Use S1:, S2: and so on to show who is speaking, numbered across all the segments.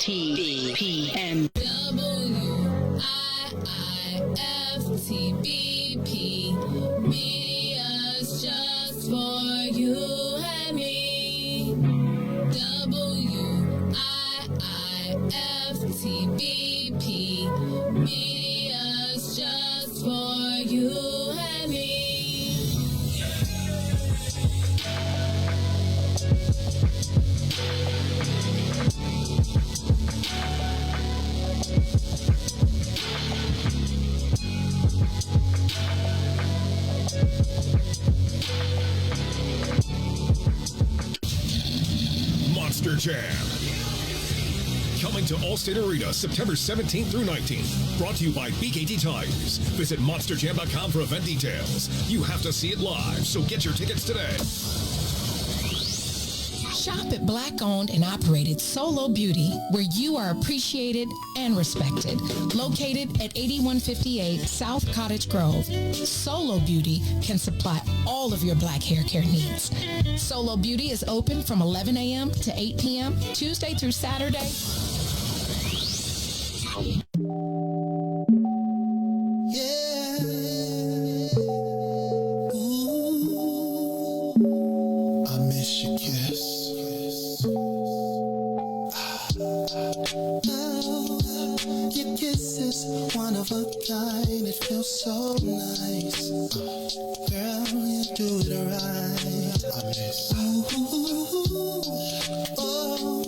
S1: WIIFTBPM. WIIFTBP. Media's just for you and me. WIIFTBP. Media's just for you and me.
S2: Monster Jam. Coming to Allstate Arena September 17th through 19th. Brought to you by BKT Tires. Visit monsterjam.com for event details. You have to see it live, so get your tickets today.
S3: Shop at Black-owned and operated Solo Beauty, where you are appreciated and respected. Located at 8158 South Cottage Grove, Solo Beauty can supply all of your black hair care needs. Solo Beauty is open from 11 a.m. to 8 p.m., Tuesday through Saturday.
S4: One of a kind, it feels so nice. Girl, you do it right. I miss you. Oh,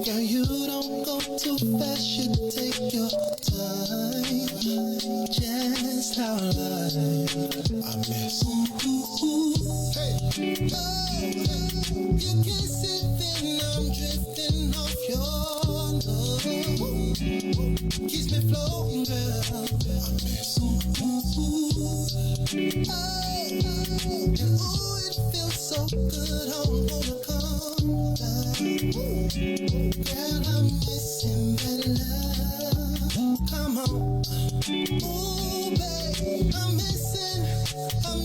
S4: girl, you don't go too fast, you take your time. Just how I like. I miss you. Hey, oh, you kiss it, then I'm drifting off your love. Keeps me floating, girl. I miss you. Oh, and ooh, it feels so good. I wanna come back. Girl, I'm missing that love. Come on. Ooh, babe, I'm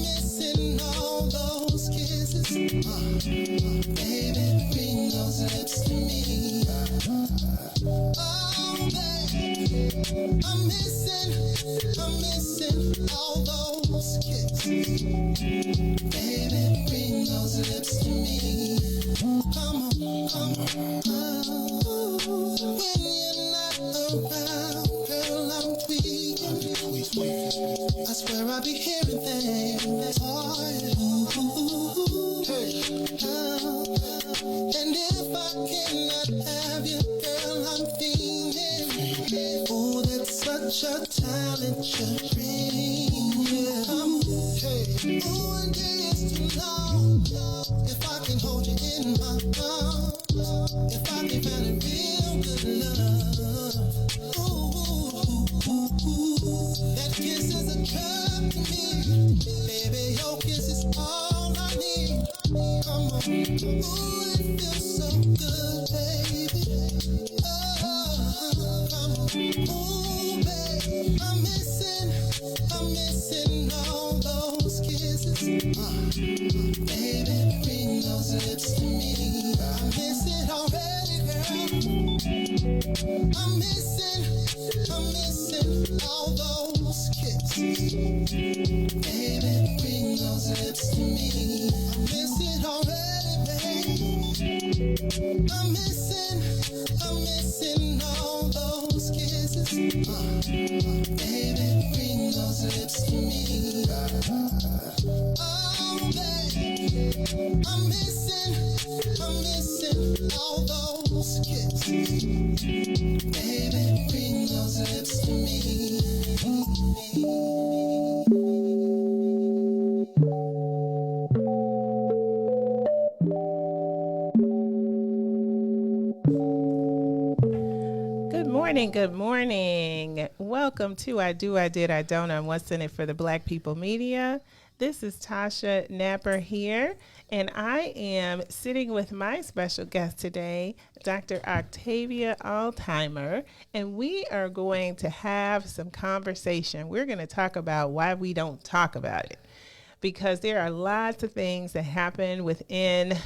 S4: missing all those kisses. Baby, bring those lips to me. I'm missing all those kisses. Baby, bring those lips to me. Come on, come on. When you're not around, girl, I'm weak. I swear I'll be hearing things. Oh, hey. And if I cannot have you, girl, I'm feeling. Oh, that's such a talent you bring. Yeah. Hey. Oh, and it's too long. If I can hold you in my arms, if I can find a real good love. Ooh, that kiss is a drug to me. Baby, your kiss is all I need. Come on. Ooh, it feels so good, baby. Oh, come on. Ooh, babe, I'm missing all those kisses. Baby, bring those lips to me. I miss it already, girl. I'm missing all those kisses. Baby, bring those lips to me. I miss it already, babe. I'm missing all those kisses. Baby, bring those lips to me. Oh, baby, I'm missing all those kisses. Baby, bring those lips to me.
S5: Good morning. Welcome to I Do, I Did, I Don't on What's in It for the Black People Media. This is Tasha Napper here, and I am sitting with my special guest today, Dr. Octavia Altheimer, and we are going to have some conversation. We're going to talk about why we don't talk about it. because there are lots of things that happen within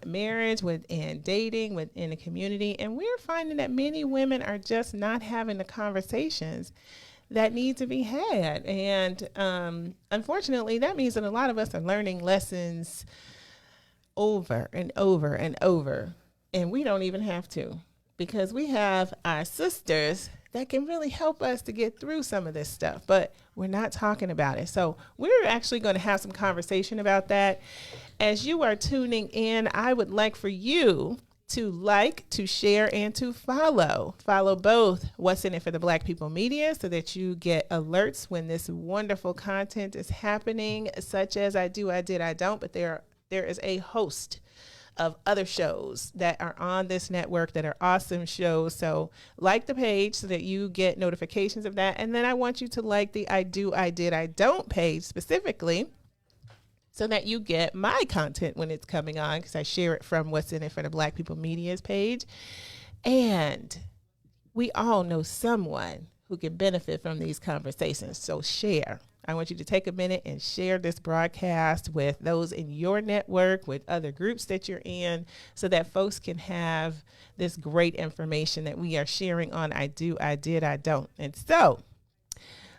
S5: marriage, within dating, within the community. And we're finding that many women are just not having the conversations that need to be had. And unfortunately, that means that a lot of us are learning lessons over and over and over. And we don't even have to, because we have our sisters that can really help us to get through some of this stuff, but we're not talking about it. So we're actually going to have some conversation about that. As you are tuning in, I would like for you to like, to share, and to follow. Follow both What's in It for the Black People Media so that you get alerts when this wonderful content is happening, such as I Do, I Did, I Don't, but there is a host of other shows that are on this network that are awesome shows. So like the page so that you get notifications of that. And then I want you to like the I Do, I Did, I Don't page specifically so that you get my content when it's coming on, because I share it from What's in It for the Black People Media's page. And we all know someone who can benefit from these conversations. So share. I want you to take a minute and share this broadcast with those in your network, with other groups that you're in, so that folks can have this great information that we are sharing on I Do, I Did, I Don't. And so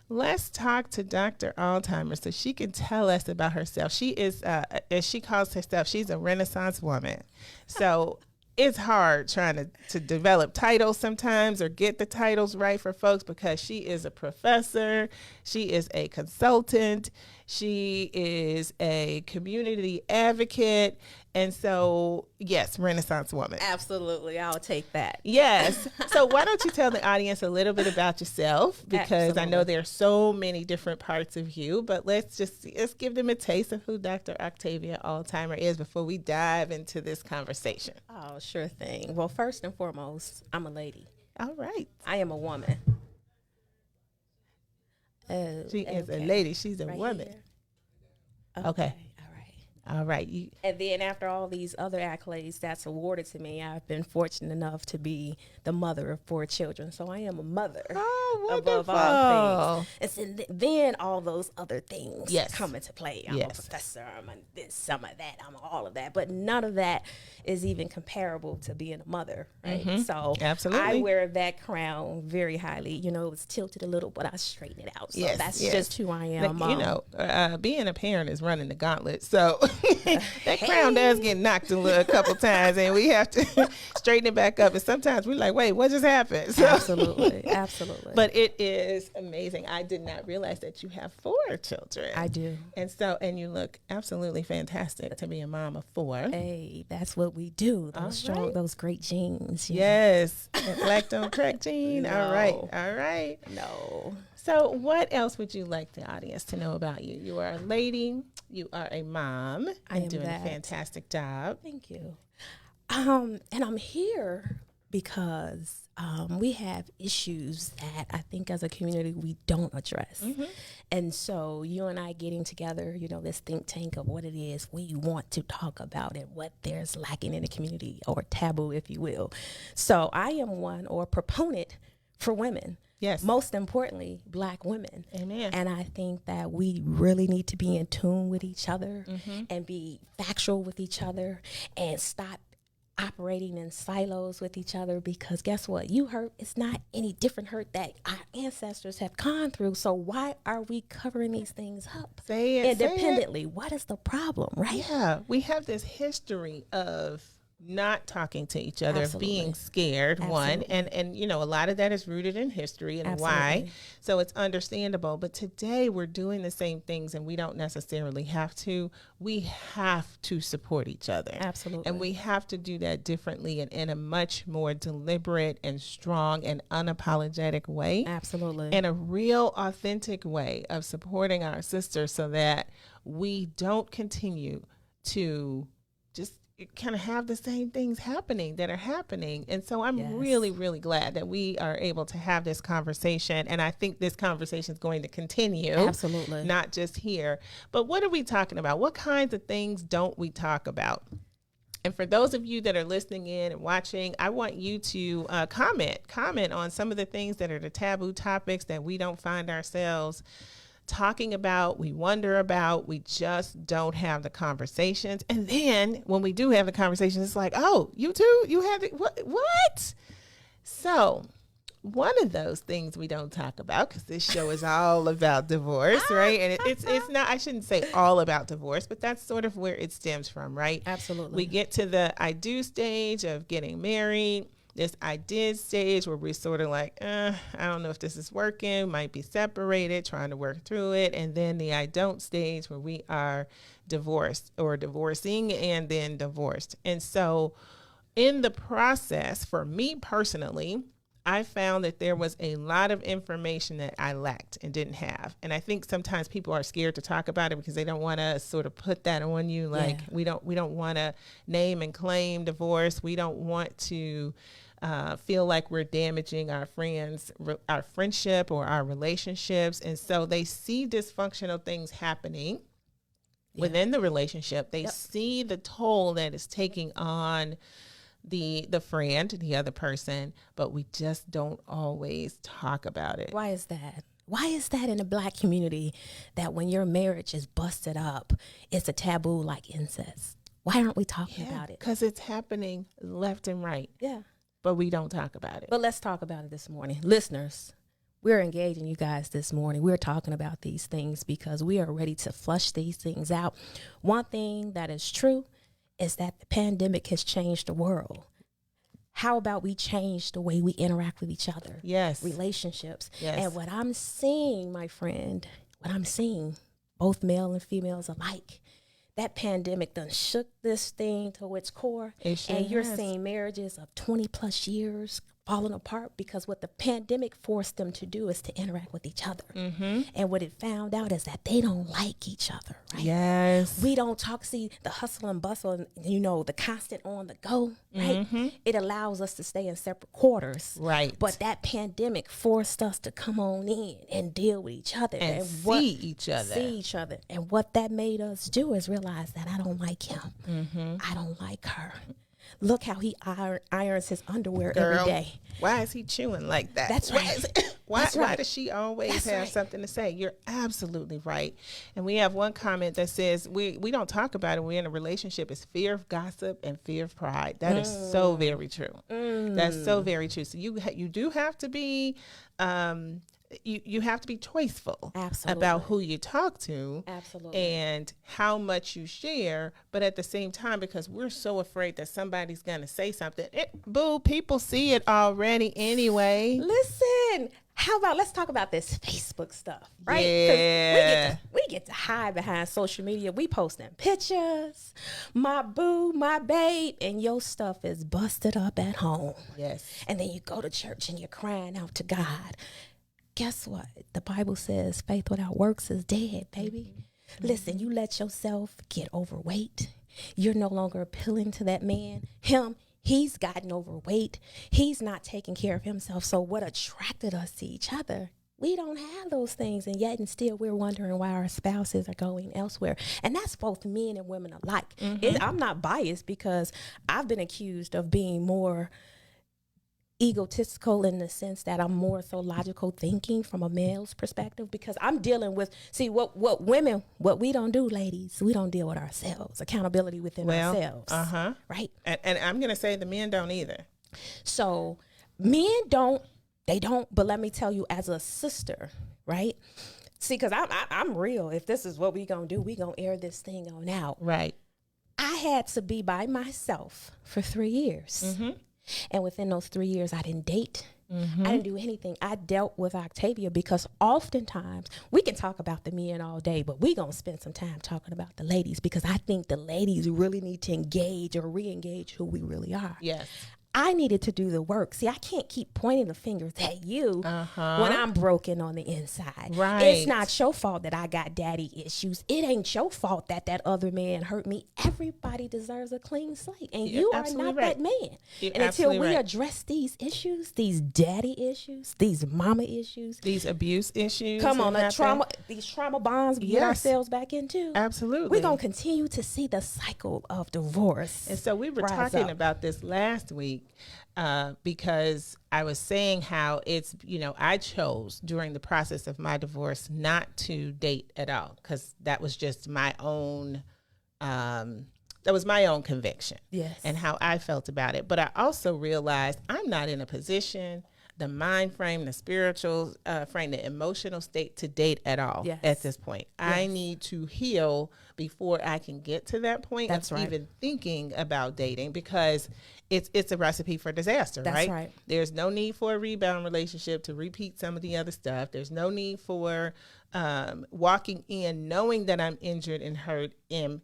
S5: let's talk to Dr. Altheimer so she can tell us about herself. She is, as she calls herself, she's a Renaissance woman. So it's hard trying to develop titles sometimes or get the titles right for folks, because she is a professor, she is a consultant, she is a community advocate, and so, yes, Renaissance woman.
S6: Absolutely, I'll take that.
S5: Yes. So why don't you tell the audience a little bit about yourself, because
S6: Absolutely.
S5: I know there are so many different parts of you, but let's give them a taste of who Dr. Octavia Altheimer is before we dive into this conversation.
S6: Oh, sure thing. Well, first and foremost, I'm a lady.
S5: All right.
S6: I am a woman.
S5: She is a
S6: okay.
S5: lady. She's a
S6: Right
S5: woman.
S6: here.
S5: Okay.
S6: All right.
S5: All right.
S6: And then after all these other accolades that's awarded to me, I've been fortunate enough to be the mother of 4 children. So I am a mother.
S5: Oh,
S6: Above
S5: wonderful.
S6: all things. And so then all those other things
S5: Yes.
S6: come into play. I'm
S5: Yes.
S6: a professor, I'm a this, some of that, I'm all of that. But none of that is even comparable to being a mother, right? So
S5: Absolutely.
S6: I wear that crown very highly. You know, it's tilted a little, but I straighten it out. So
S5: Yes,
S6: that's
S5: yes.
S6: just who I am.
S5: You know, being a parent is running the gauntlet. So that crown does get knocked a couple times, and we have to straighten it back up. And sometimes we're like, wait, what just happened? So,
S6: Absolutely. Absolutely.
S5: But it is amazing. I did not realize that you have 4 children.
S6: I do.
S5: And you look absolutely fantastic to be a mom of 4.
S6: Hey, that's what we do.
S5: All
S6: Those strong,
S5: right.
S6: those great genes. you know.
S5: Yes. Black don't crack gene. All right.
S6: No.
S5: All right.
S6: No.
S5: So what else would you like the audience to know about you? You are a lady. You are a mom.
S6: I
S5: and
S6: am
S5: doing
S6: that.
S5: a fantastic job.
S6: Thank you. And I'm here because we have issues that I think as a community we don't address. And so you and I getting together, you know, this think tank of what it is we want to talk about and what there's lacking in the community, or taboo, if you will. So I am one, or proponent for women.
S5: Yes.
S6: Most importantly, Black women.
S5: Amen.
S6: And I think that we really need to be in tune with each other and be factual with each other and stop operating in silos with each other, because guess what? You hurt, it's not any different hurt that our ancestors have gone through. So why are we covering these things up
S5: Say it.
S6: independently? What is the problem, right?
S5: Yeah. We have this history of not talking to each other, of
S6: Absolutely.
S5: being scared, one.
S6: Absolutely.
S5: And, you know, a lot of that is rooted in history and why.
S6: Absolutely.
S5: So it's understandable. But today we're doing the same things, and we don't necessarily have to. We have to support each other.
S6: Absolutely.
S5: And we have to do that differently and in a much more deliberate and strong and unapologetic way.
S6: Absolutely.
S5: In a real authentic way of supporting our sisters, so that we don't continue to just kind of have the same things happening that are happening. And so I'm
S6: Yes.
S5: really, really glad that we are able to have this conversation. And I think this conversation is going to continue.
S6: Absolutely.
S5: Not just here. But what are we talking about? What kinds of things don't we talk about? And for those of you that are listening in and watching, I want you to comment on some of the things that are the taboo topics that we don't find ourselves talking about, we wonder about, we just don't have the conversations. And then when we do have the conversations, it's like, oh, you too? You have it? What? So one of those things we don't talk about, because this show is all about divorce, right? And it's not, I shouldn't say all about divorce, but that's sort of where it stems from, right?
S6: Absolutely.
S5: We get to the I do stage of getting married, this I did stage where we're sort of like, I don't know if this is working, might be separated, trying to work through it. And then the I don't stage where we are divorced or divorcing and then divorced. And so in the process, for me personally, I found that there was a lot of information that I lacked and didn't have. And I think sometimes people are scared to talk about it because they don't want to sort of put that on you. Like we don't want to name and claim divorce. We don't want to feel like we're damaging our our friendship or our relationships. And so they see dysfunctional things happening within the relationship. They see the toll that it's taking on the friend, the other person, but we just don't always talk about it.
S6: Why is that? Why is that in the Black community that when your marriage is busted up, it's a taboo like incest? Why aren't we talking about it?
S5: Because it's happening left and right.
S6: Yeah.
S5: But we don't talk about it.
S6: But let's talk about it this morning. Listeners, we're engaging you guys this morning. We're talking about these things because we are ready to flush these things out. One thing that is true is that the pandemic has changed the world. How about we change the way we interact with each other?
S5: Yes.
S6: Relationships.
S5: Yes.
S6: And what I'm seeing, my friend, both male and females alike, that pandemic done shook this thing to its core.
S5: It sure
S6: and you're
S5: has.
S6: seeing marriages of 20 plus years falling apart because what the pandemic forced them to do is to interact with each other.
S5: Mm-hmm.
S6: And what it found out is that they don't like each other, right?
S5: Yes.
S6: We don't talk, see the hustle and bustle and, the constant on the go, right?
S5: Mm-hmm.
S6: It allows us to stay in separate quarters.
S5: Right.
S6: But that pandemic forced us to come on in and deal with each other.
S5: And see each other.
S6: And what that made us do is realize that I don't like him.
S5: Mm-hmm.
S6: I don't like her. Look how he irons his underwear
S5: Girl,
S6: every day.
S5: Why is he chewing like that?
S6: That's right.
S5: Why does she always
S6: That's
S5: have
S6: right.
S5: something to say? You're absolutely right. And we have one comment that says, we don't talk about it. We're in a relationship. It's fear of gossip and fear of pride. That is so very true. That's so very true. So you do have to be you have to be choiceful about who you talk to.
S6: Absolutely.
S5: And how much you share, but at the same time, because we're so afraid that somebody's going to say something, people see it already anyway.
S6: Listen, how about let's talk about this Facebook stuff, right? 'Cause
S5: Yeah.
S6: we get to hide behind social media. We posting pictures, my boo, my babe, and your stuff is busted up at home.
S5: Yes.
S6: And then you go to church and you're crying out to God. Guess what? The Bible says faith without works is dead, baby. Mm-hmm. Listen, you let yourself get overweight. You're no longer appealing to that man. He's gotten overweight. He's not taking care of himself. So what attracted us to each other? We don't have those things, and yet and still we're wondering why our spouses are going elsewhere. And that's both men and women alike.
S5: Mm-hmm.
S6: I'm not biased because I've been accused of being more egotistical in the sense that I'm more so logical thinking from a male's perspective because I'm dealing with, what women, what we don't do, ladies, we don't deal with ourselves, accountability within ourselves, right?
S5: And I'm going to say the men don't either.
S6: So men don't, but let me tell you as a sister, right? See, because I'm real. If this is what we going to do, we going to air this thing on out.
S5: Right.
S6: I had to be by myself for 3 years.
S5: Mm-hmm.
S6: And within those 3 years, I didn't date.
S5: Mm-hmm.
S6: I didn't do anything. I dealt with Octavia because oftentimes we can talk about the men all day, but we're going to spend some time talking about the ladies because I think the ladies really need to engage or re-engage who we really are.
S5: Yes.
S6: I needed to do the work. See, I can't keep pointing the fingers at you when I'm broken on the inside.
S5: Right.
S6: It's not your fault that I got daddy issues. It ain't your fault that other man hurt me. Everybody deserves a clean slate, and you are not that man.
S5: You're
S6: and until we
S5: right.
S6: address these issues, these daddy issues, these mama issues,
S5: these abuse issues,
S6: come on, these trauma bonds we get ourselves back into.
S5: Absolutely.
S6: We're going to continue to see the cycle of divorce.
S5: And so we were talking about this last week. because I was saying how it's, I chose during the process of my divorce not to date at all, because that was just my own, that was my own conviction.
S6: Yes.
S5: And how I felt about it. But I also realized I'm not in a position, the mind frame, the spiritual frame, the emotional state to date at all.
S6: Yes.
S5: At this point.
S6: Yes.
S5: I need to heal before I can get to that point
S6: That's
S5: of
S6: right.
S5: even thinking about dating, because it's a recipe for disaster.
S6: That's right.
S5: There's no need for a rebound relationship to repeat some of the other stuff. There's no need for walking in knowing that I'm injured and hurt, and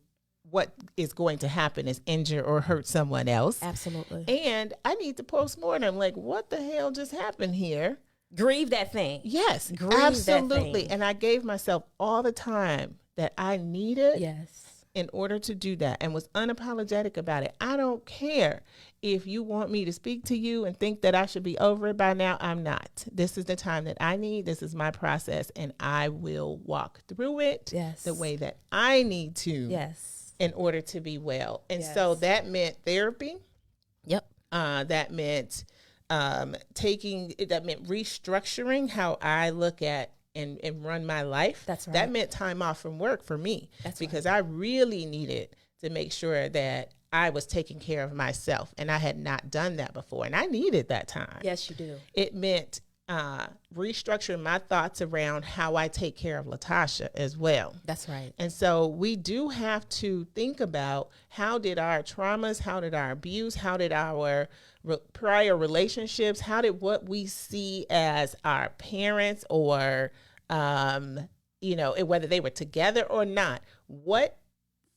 S5: what is going to happen is injure or hurt someone else.
S6: Absolutely.
S5: And I need to postmortem, like, what the hell just happened here?
S6: Grieve that thing.
S5: Yes,
S6: Grieve
S5: absolutely.
S6: that thing.
S5: And I gave myself all the time that I needed
S6: Yes.
S5: in order to do that, and was unapologetic about it. I don't care if you want me to speak to you and think that I should be over it by now. I'm not. This is the time that I need. This is my process, and I will walk through it
S6: Yes.
S5: the way that I need to.
S6: Yes.
S5: In order to be well. And
S6: Yes.
S5: so that meant therapy.
S6: Yep.
S5: That meant that meant restructuring how I look at and run my life.
S6: That's right.
S5: That meant time off from work for me.
S6: That's
S5: because I really needed to make sure that I was taking care of myself, and I had not done that before, and I needed that time.
S6: Yes, you do.
S5: It meant restructuring my thoughts around how I take care of Latasha as well.
S6: That's right.
S5: And so we do have to think about, how did our traumas, how did our abuse, how did our prior relationships, how did what we see as our parents, or, whether they were together or not, what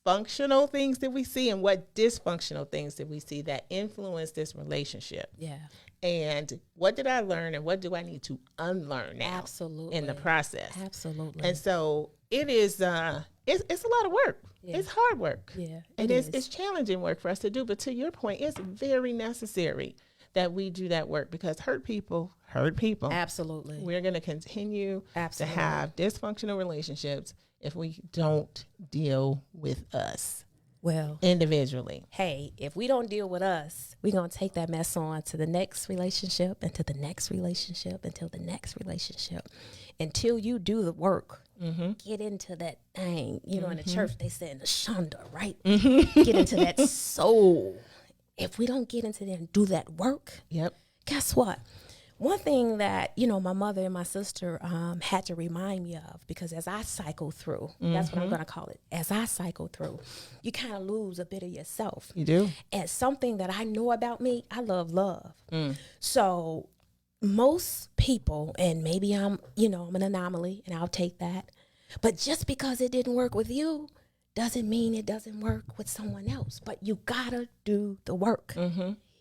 S5: functional things did we see and what dysfunctional things did we see that influenced this relationship?
S6: Yeah.
S5: And what did I learn, and what do I need to unlearn now?
S6: Absolutely.
S5: In the process?
S6: Absolutely.
S5: And so it is, it's a lot of work.
S6: Yeah.
S5: It's hard work.
S6: Yeah.
S5: And it's challenging work for us to do. But to your point, it's very necessary that we do that work, because hurt people hurt people.
S6: Absolutely.
S5: We're going to continue
S6: Absolutely.
S5: to have dysfunctional relationships if we don't deal with us
S6: Well,
S5: individually.
S6: hey, if we don't deal with us, we're going to take that mess on to the next relationship, and to the next relationship, until the next relationship, until you do the work.
S5: Mm-hmm.
S6: Get into that thing. In the
S5: Mm-hmm.
S6: church, they say in the shanda, right? Get into that soul. If we don't get into there and do that work,
S5: Yep.
S6: guess what? One thing that, my mother and my sister had to remind me of, because as I cycle through, that's what I'm going to call it. As I cycle through, you kind of lose a bit of yourself.
S5: You do?
S6: And something that I know about me, I love love. So most people, and maybe I'm an anomaly, and I'll take that. But just because it didn't work with you doesn't mean it doesn't work with someone else. But you gotta do the work.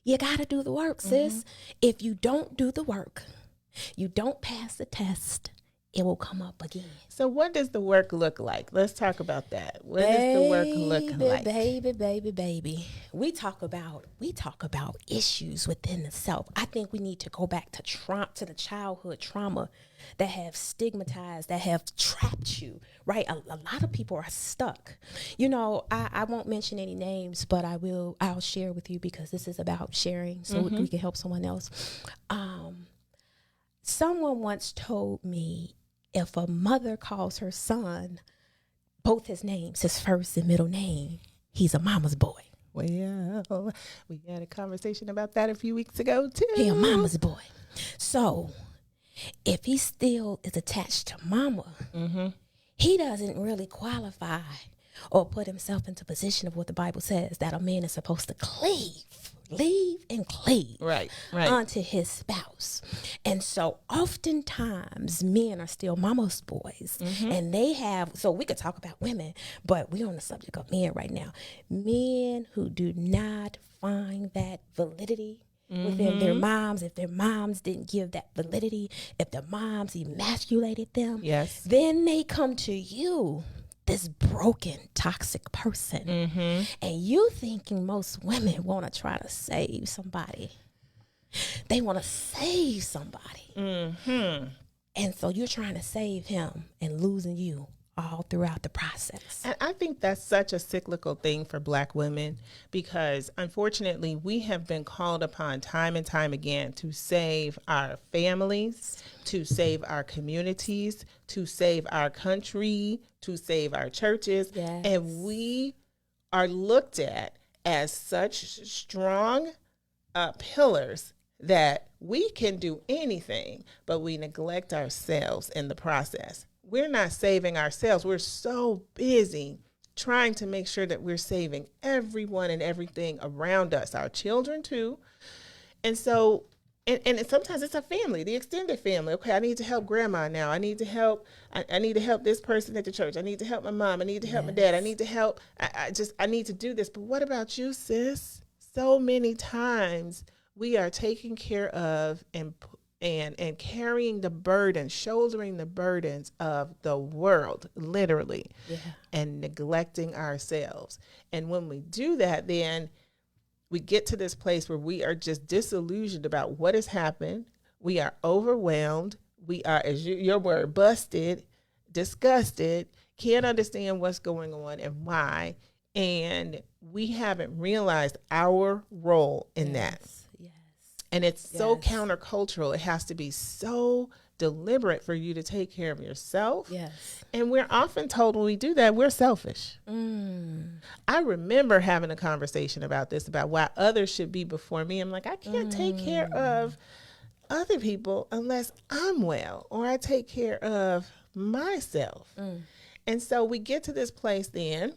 S6: You gotta do the work, sis. If you don't do the work, you don't pass the test, it will come up again.
S5: So what does the work look like? Let's talk about that. What does the work look like?
S6: Baby. We talk about issues within the self. I think we need to go back to the childhood trauma that have stigmatized, that have trapped you, right? A lot of people are stuck. I won't mention any names, but I'll share with you, because this is about sharing, so we can help someone else. Someone once told me, if a mother calls her son both his names, his first and middle name, he's a mama's boy.
S5: Well, we had a conversation about that a few weeks ago, too.
S6: He a mama's boy. So if he still is attached to mama, he doesn't really qualify or put himself into position of what the Bible says, that a man is supposed to leave and cleave
S5: Right.
S6: onto his spouse. And so oftentimes men are still mama's boys, and they have, so we could talk about women, but we're on the subject of men right now. Men who do not find that validity within their moms, if their moms didn't give that validity, if their moms emasculated them,
S5: Yes.
S6: then they come to you, this broken, toxic person. And you thinking most women want to try to save somebody. They want to save somebody. And so you're trying to save him and losing you all throughout the process.
S5: And I think that's such a cyclical thing for Black women because, unfortunately, we have been called upon time and time again to save our families, to save our communities, to save our country, to save our churches.
S6: Yes.
S5: And we are looked at as such strong pillars that we can do anything, but we neglect ourselves in the process. We're not saving ourselves. We're so busy trying to make sure that we're saving everyone and everything around us, our children too. And so, and sometimes it's a family, the extended family. Okay, I need to help grandma now. I need to help. I need to help this person at the church. I need to help my mom. I need to help my dad. I need to help. I need to do this. But what about you, sis? So many times we are taking care of and carrying the burden, shouldering the burdens of the world, literally, and neglecting ourselves. And when we do that, then we get to this place where we are just disillusioned about what has happened. We are overwhelmed. We are, as your word, busted, disgusted, can't understand what's going on and why. And we haven't realized our role in that. And it's so countercultural. It has to be so deliberate for you to take care of yourself. And we're often told when we do that, we're selfish. I remember having a conversation about this, about why others should be before me. I'm like, I can't take care of other people unless I'm well, or I take care of myself. And so we get to this place then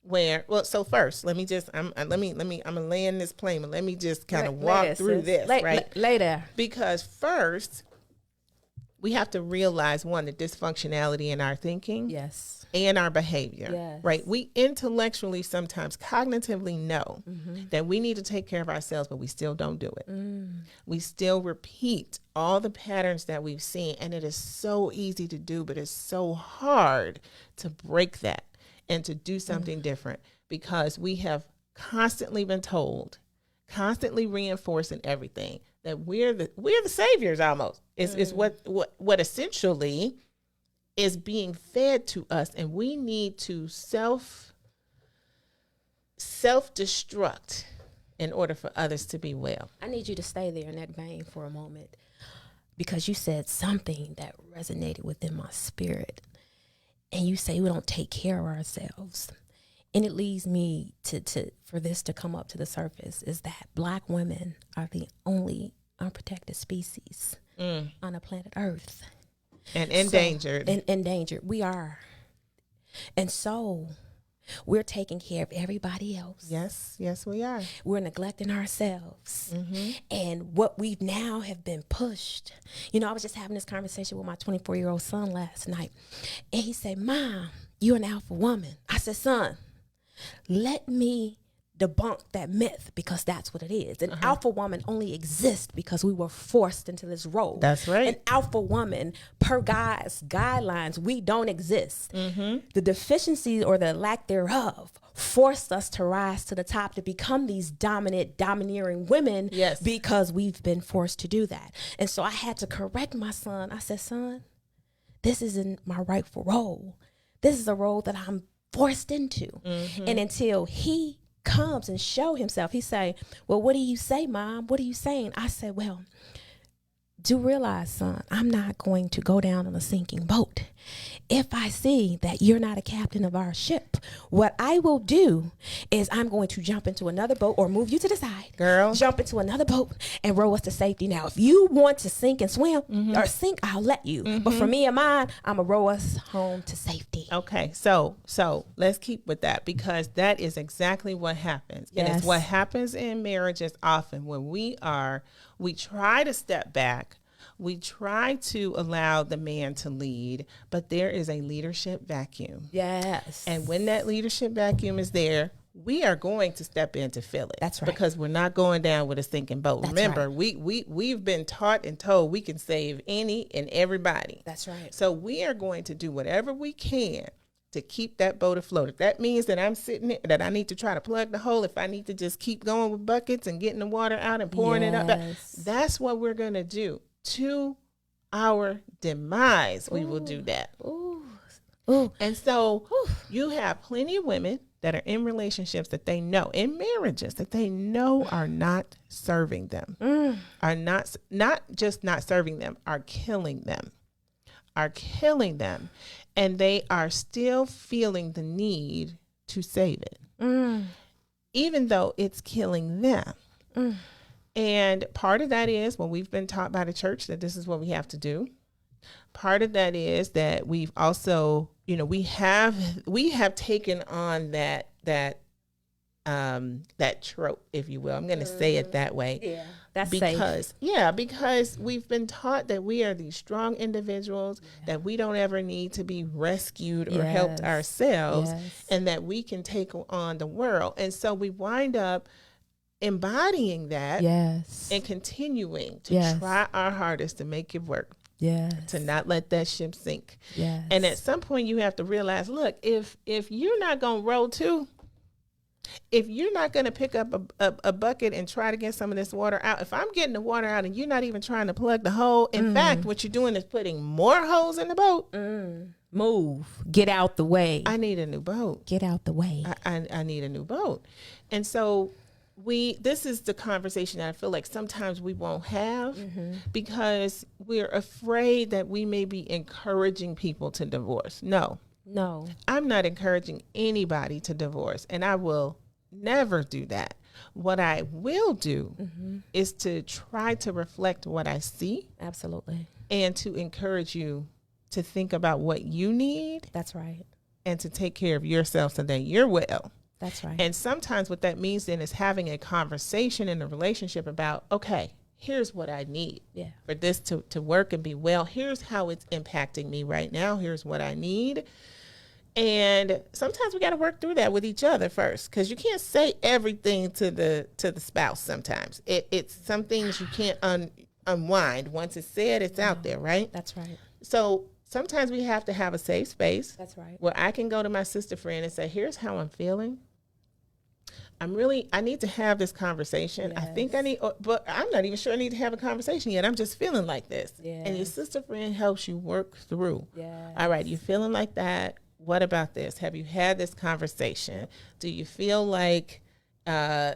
S5: where, well, so first, let me just, I'm gonna land this plane, but let me just kind of walk through this, right?
S6: Later.
S5: Because first, we have to realize, one, the dysfunctionality in our thinking and our behavior, right? We intellectually, sometimes cognitively know that we need to take care of ourselves, but we still don't do it. We still repeat all the patterns that we've seen, and it is so easy to do, but it's so hard to break that and to do something different, because we have constantly been told, constantly reinforcing everything, that we're the saviors almost. It's what essentially is being fed to us, and we need to self-destruct in order for others to be well.
S6: I need you to stay there in that vein for a moment, because you said something that resonated within my spirit. And you say we don't take care of ourselves. And it leads me to for this to come up to the surface, is that Black women are the only unprotected species on the planet Earth.
S5: And endangered.
S6: Endangered. We are. And so we're taking care of everybody else.
S5: Yes, we are.
S6: We're neglecting ourselves. And what we now have been pushed. You know, I was just having this conversation with my 24-year-old son last night. And he said, Mom, you're an alpha woman. I said, son, let me debunk that myth, because that's what it is. An alpha woman only exists because we were forced into this role.
S5: That's right.
S6: An alpha woman, per God's guidelines, we don't exist. The deficiencies or the lack thereof forced us to rise to the top, to become these domineering women, because we've been forced to do that. And so I had to correct my son. I said, son, this isn't my rightful role. This is a role that I'm forced into. And until he comes and show himself, he say, well, what do you say, Mom? What are you saying? I said, well, do realize, son, I'm not going to go down on a sinking boat. If I see that you're not a captain of our ship, what I will do is I'm going to jump into another boat, or move you to the side,
S5: girl,
S6: jump into another boat and row us to safety. Now, if you want to sink and swim or sink, I'll let you. But for me and mine, I'm gonna row us home to safety.
S5: Okay, so let's keep with that, because that is exactly what happens. And it's what happens in marriages often, when we try to step back. We try to allow the man to lead, but there is a leadership vacuum. And when that leadership vacuum is there, we are going to step in to fill it.
S6: That's right.
S5: Because we're not going down with a sinking boat.
S6: That's
S5: Remember,
S6: right.
S5: we've been taught and told we can save any and everybody.
S6: That's right.
S5: So we are going to do whatever we can to keep that boat afloat. If that means that I'm sitting there, that I need to try to plug the hole, if I need to just keep going with buckets and getting the water out and pouring it up, that's what we're going to do. To our demise, we will do that.
S6: Ooh.
S5: And so you have plenty of women that are in relationships that they know, in marriages that they know are not serving them, are not just not serving them, are killing them, and they are still feeling the need to save it, even though it's killing them. And part of that is, well, we've been taught by the church that this is what we have to do. Part of that is that we've also, we have taken on that trope, if you will. I'm going to say it that way.
S6: Yeah, that's
S5: because
S6: safe.
S5: because we've been taught that we are these strong individuals, that we don't ever need to be rescued or helped ourselves, and that we can take on the world. And so we wind up embodying that and continuing to try our hardest to make it work. To not let that ship sink. And at some point you have to realize, look, if you're not going to row too, if you're not going to pick up a bucket and try to get some of this water out, if I'm getting the water out and you're not even trying to plug the hole, in fact, what you're doing is putting more holes in the boat.
S6: Move. Get out the way.
S5: I need a new boat.
S6: Get out the way.
S5: I need a new boat. And so this is the conversation that I feel like sometimes we won't have because we're afraid that we may be encouraging people to divorce. No, I'm not encouraging anybody to divorce, and I will never do that. What I will do is to try to reflect what I see.
S6: Absolutely.
S5: And to encourage you to think about what you need.
S6: That's right.
S5: And to take care of yourself so that you're well.
S6: That's right.
S5: And sometimes what that means then is having a conversation in a relationship about, okay, here's what I need for this to work and be well. Here's how it's impacting me right now. Here's what I need. And sometimes we got to work through that with each other first, because you can't say everything to the spouse sometimes. It's some things you can't unwind. Once it's said, it's out there, right?
S6: That's right.
S5: So sometimes we have to have a safe space.
S6: That's right.
S5: Where I can go to my sister friend and say, here's how I'm feeling. I need to have this conversation. I think but I'm not even sure I need to have a conversation yet. I'm just feeling like this. And your sister friend helps you work through. All right, you're feeling like that. What about this? Have you had this conversation? Do you feel like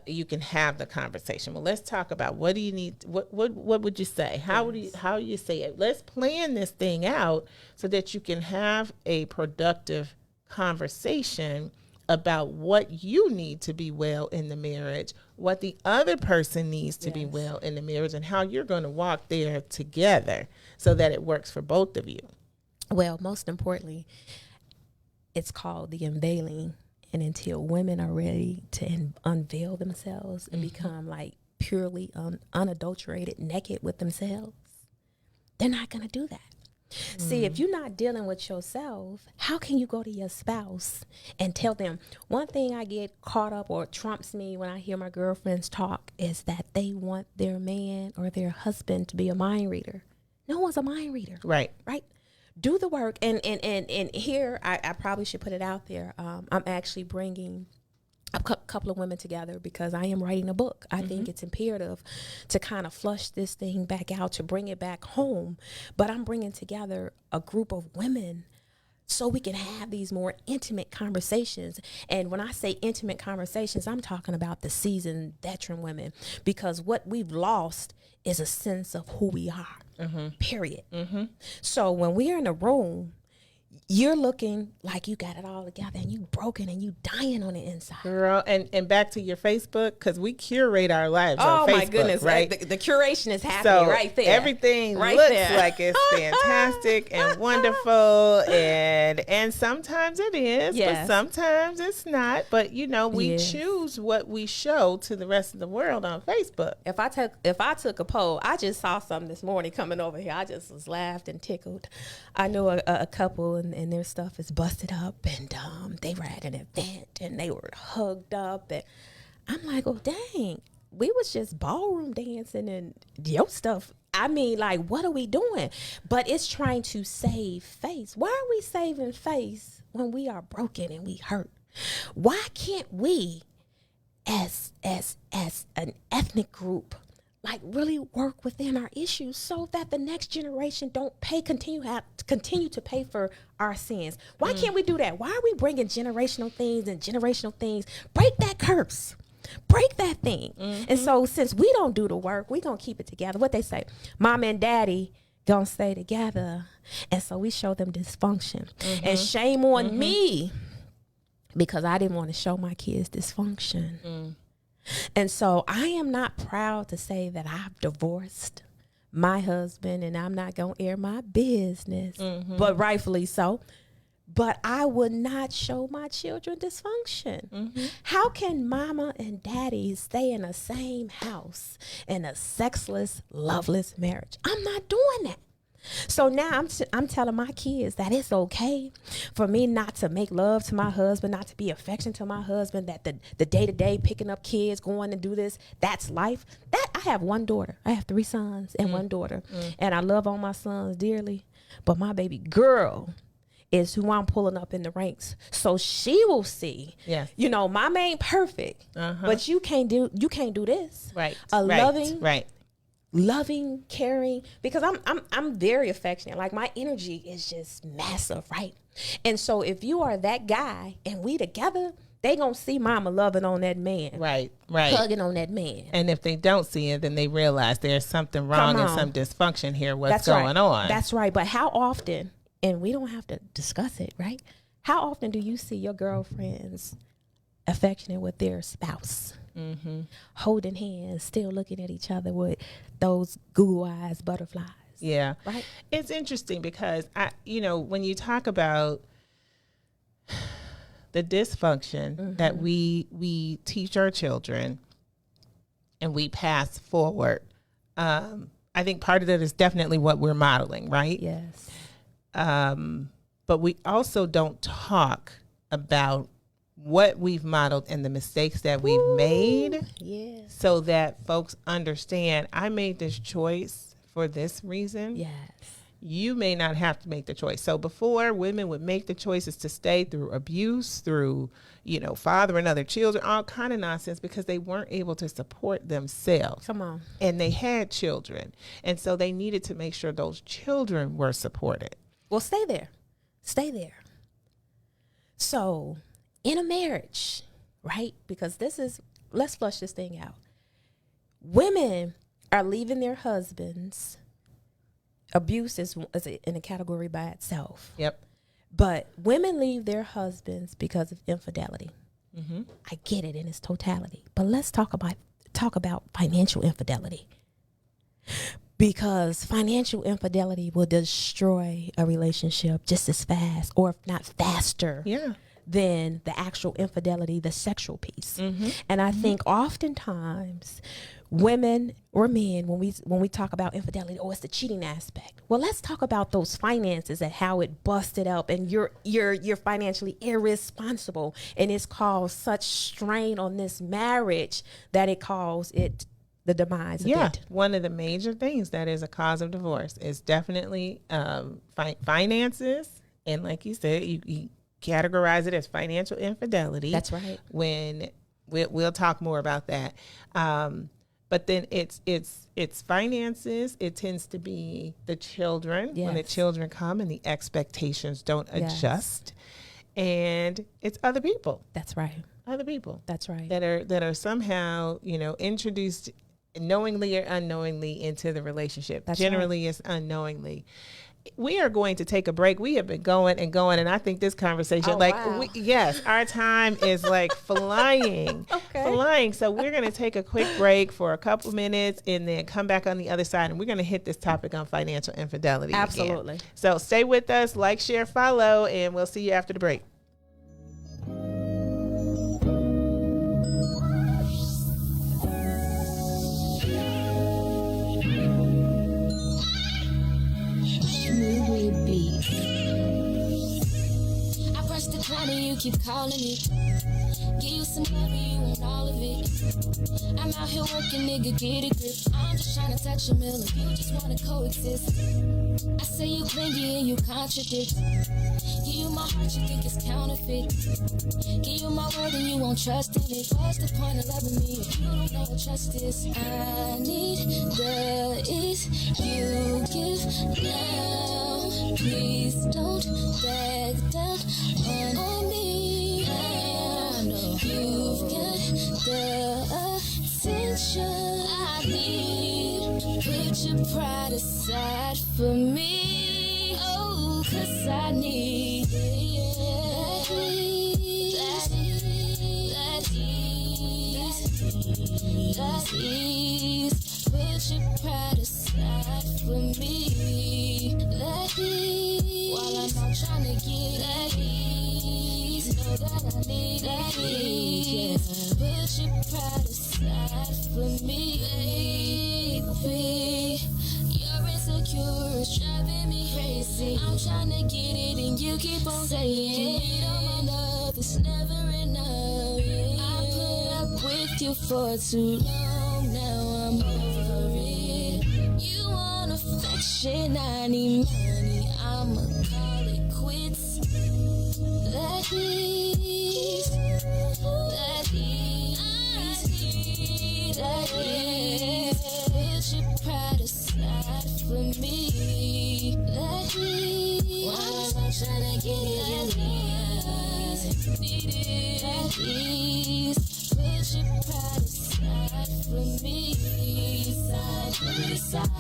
S5: you can have the conversation? Well, let's talk about what do you need? What would you say? How do you say it? Let's plan this thing out so that you can have a productive conversation about what you need to be well in the marriage, what the other person needs to be well in the marriage, and how you're going to walk there together so that it works for both of you.
S6: Well, most importantly, it's called the unveiling. And until women are ready to unveil themselves and become like purely unadulterated, naked with themselves, they're not going to do that. See, if you're not dealing with yourself, how can you go to your spouse and tell them? One thing I get caught up or trumps me when I hear my girlfriends talk is that they want their man or their husband to be a mind reader. No one's a mind reader.
S5: Right.
S6: Do the work. And here, I probably should put it out there. I'm actually bringing a couple of women together because I am writing a book. I think it's imperative to kind of flush this thing back out, to bring it back home. But I'm bringing together a group of women so we can have these more intimate conversations. And when I say intimate conversations, I'm talking about the seasoned veteran women, because what we've lost is a sense of who we are, period. So when we're in a room, you're looking like you got it all together and you broken and you dying on the inside.
S5: Girl, and back to your Facebook, because we curate our lives on Facebook,
S6: my goodness,
S5: right?
S6: The curation is happening right there.
S5: Everything looks like it's fantastic and wonderful, and sometimes it is, but sometimes it's not. But, we choose what we show to the rest of the world on Facebook.
S6: If I took a poll, I just saw something this morning coming over here. I just was laughed and tickled. I know a couple and their stuff is busted up, and they were at an event and they were hugged up, and I'm like, oh dang, we was just ballroom dancing and your stuff. I mean, like, what are we doing? But it's trying to save face. Why are we saving face when we are broken and we hurt? Why can't we as an ethnic group like really work within our issues so that the next generation don't continue to pay for our sins. Why can't we do that? Why are we bringing generational things? Break that curse. Break that thing. And so since we don't do the work, we gonna keep it together. What they say, mom and daddy gonna stay together. And so we show them dysfunction. And shame on me because I didn't want to show my kids dysfunction. And so I am not proud to say that I've divorced my husband and I'm not going to air my business, but rightfully so. But I would not show my children dysfunction. How can mama and daddy stay in the same house in a sexless, loveless marriage? I'm not doing that. So now I'm telling my kids that it's okay for me not to make love to my husband, not to be affectionate to my husband, that the day-to-day picking up kids, going to do this, that's life. That I have one daughter. I have 3 sons and 1 daughter. And I love all my sons dearly. But my baby girl is who I'm pulling up in the ranks. So she will see, you know, mom ain't perfect, but you can't do this.
S5: Right.
S6: Loving, caring, because I'm very affectionate. Like my energy is just massive, right? And so if you are that guy and we together, they gonna see mama loving on that man,
S5: right,
S6: hugging on that man.
S5: And if they don't see it, then they realize there's something wrong and some dysfunction here. What's going on?
S6: That's right. But how often, and we don't have to discuss it, right? How often do you see your girlfriends affectionate with their spouse? Holding hands, still looking at each other with those Google eyes, butterflies.
S5: Yeah.
S6: Right.
S5: It's interesting because when you talk about the dysfunction that we teach our children and we pass forward, I think part of that is definitely what we're modeling, right?
S6: Yes.
S5: But we also don't talk about what we've modeled and the mistakes that we've made, so that folks understand I made this choice for this reason.
S6: Yes.
S5: You may not have to make the choice. So before, women would make the choices to stay through abuse, through, fathering other children, all kind of nonsense, because they weren't able to support themselves.
S6: Come on.
S5: And they had children. And so they needed to make sure those children were supported.
S6: Well, stay there. So in a marriage, right? Because let's flush this thing out. Women are leaving their husbands. Abuse is in a category by itself.
S5: Yep.
S6: But women leave their husbands because of infidelity. I get it in its totality. But let's talk about financial infidelity. Because financial infidelity will destroy a relationship just as fast, or if not faster.
S5: Yeah.
S6: Than the actual infidelity, the sexual piece. And I think oftentimes women or men, when we talk about infidelity, it's the cheating aspect. Well, let's talk about those finances and how it busted up, and you're financially irresponsible, and it's caused such strain on this marriage that it caused it the demise of it.
S5: One of the major things that is a cause of divorce is definitely finances, and like you said, you categorize it as financial infidelity.
S6: That's right.
S5: When we'll talk more about that. But then it's finances. It tends to be the children, when the children come and the expectations don't adjust. And it's other people.
S6: That's right.
S5: Other people.
S6: That's right.
S5: That are somehow, introduced knowingly or unknowingly into the relationship.
S6: That's
S5: Generally, it's unknowingly. We are going to take a break. We have been going and going, and I think this conversation, our time is like flying. So we're going to take a quick break for a couple minutes and then come back on the other side, and we're going to hit this topic on financial infidelity.
S6: Absolutely.
S5: Again. So stay with us, like, share, follow, and we'll see you after the break.
S1: You keep calling me, give you some love, you want all of it. I'm out here working, nigga, get a grip. I'm just trying to touch a million, you just wanna coexist. I say you clingy and you contradict. Give you my heart, you think it's counterfeit. Give you my word and you won't trust in it. What's the point of loving me if you don't know what trust is? I need the ease you give now. Please don't back down on me. I know you've got the attention I need. Put your pride aside for me. Oh, 'cause I need that ease. Put your pride aside for me. That ease. While I'm not trying to get that ease, know that I need that ease. Put your pride aside for me, baby. You're insecure, it's driving me crazy. I'm trying to get it and you keep on saying, you know my love is never enough. I put up with you for too long, now I'm over it. You want affection, I need money, I'ma call it quits. That is, that is, that is. Put your pride aside for me. That is, while I'm trying to get it, need it. That is, put your pride aside for me. Put it aside, put it aside,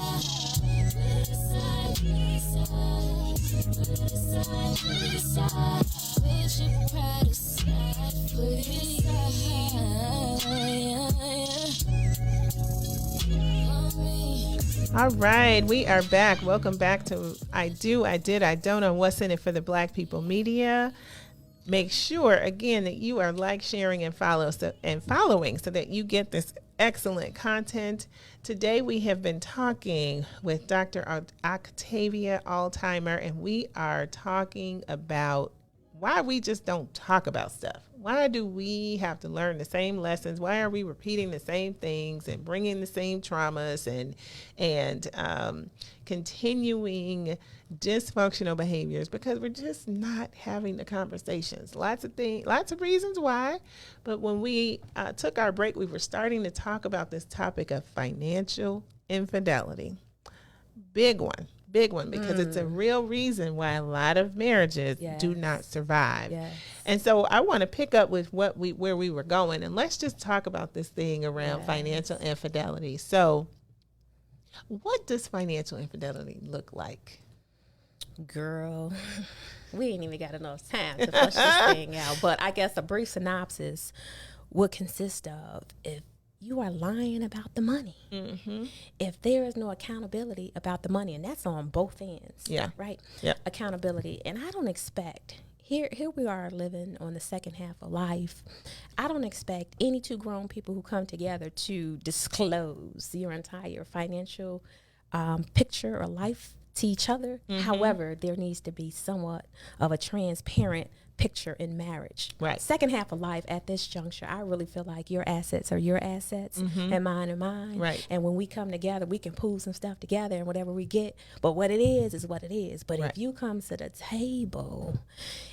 S1: put it aside, put it aside, put it aside. Put your pride aside, put it aside.
S5: All right, we are back. Welcome back to I Do, I Did, I Don't Know What's in It for the Black People Media. Make sure, again, that you are like, sharing, and following so that you get this excellent content. Today, we have been talking with Dr. Octavia Altheimer, and we are talking about why we just don't talk about stuff. Why do we have to learn the same lessons? Why are we repeating the same things and bringing the same traumas and continuing dysfunctional behaviors? Because we're just not having the conversations. Lots of reasons why. But when we took our break, we were starting to talk about this topic of financial infidelity. Big one, because it's a real reason why a lot of marriages do not survive. Yes. And so I want to pick up with where we were going, and let's just talk about this thing around financial infidelity. So what does financial infidelity look like?
S6: Girl, we ain't even got enough time to flush this thing out. But I guess a brief synopsis would consist of, if you are lying about the money, if there is no accountability about the money, and that's on both ends, right? Yeah, accountability. And I don't expect, here we are living on the second half of life. I don't expect any two grown people who come together to disclose your entire financial picture or life to each other. However, there needs to be somewhat of a transparent picture in marriage. Right. Second half of life, at this juncture, I really feel like your assets are your assets and mine are mine. Right. And when we come together, we can pool some stuff together and whatever we get. But what it is what it is. But if you come to the table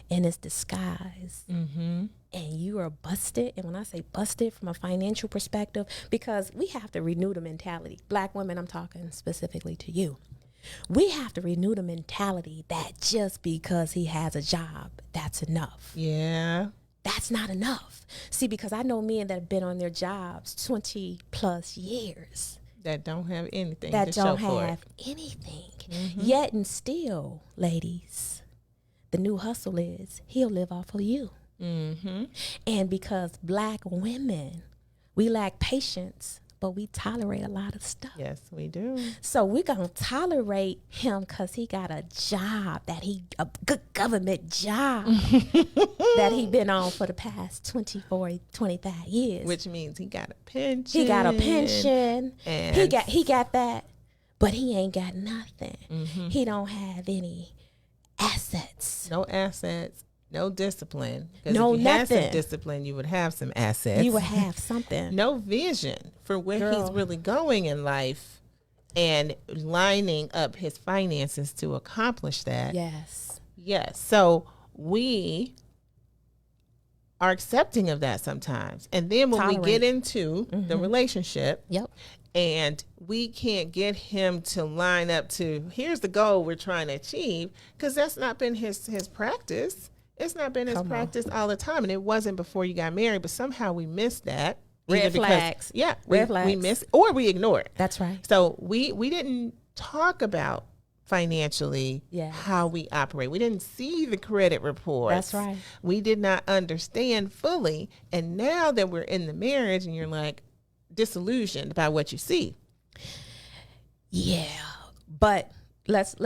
S6: and it's disguised and you are busted, and when I say busted from a financial perspective, because we have to renew the mentality. Black women, I'm talking specifically to you. We have to renew the mentality that just because he has a job, that's enough. Yeah. That's not enough. See, because I know men that have been on their jobs 20 plus years.
S5: That don't have anything to show for it.
S6: Anything. Yet and still, ladies, the new hustle is he'll live off of you. And because Black women, we lack patience, but we tolerate a lot of stuff.
S5: Yes, we do.
S6: So we're going to tolerate him because he got a job, a good government job that he been on for the past 24, 25 years.
S5: Which means he got a pension.
S6: He got a pension. And he got that, but he ain't got nothing. He don't have any assets.
S5: No assets. No discipline.
S6: No,
S5: if you
S6: nothing.
S5: had some discipline, you would have some assets.
S6: You would have something.
S5: No vision for where he's really going in life and lining up his finances to accomplish that.
S6: Yes.
S5: Yes. So we are accepting of that sometimes. And then when we get into the relationship,
S6: Yep.
S5: and we can't get him to line up to, here's the goal we're trying to achieve, because that's not been his practice. It's not been his practice all the time. And it wasn't before you got married, but somehow we missed that.
S6: Red flags.
S5: Yeah.
S6: Red flags.
S5: We missed, or we ignore it.
S6: That's right.
S5: So we didn't talk about financially how we operate. We didn't see the credit reports.
S6: That's right.
S5: We did not understand fully. And now that we're in the marriage and you're like disillusioned by what you see.
S6: Yeah. But let's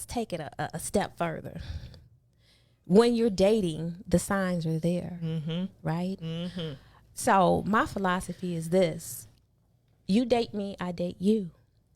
S6: take it a step further. When you're dating, the signs are there, right? Mm-hmm. So my philosophy is this: you date me, I date you,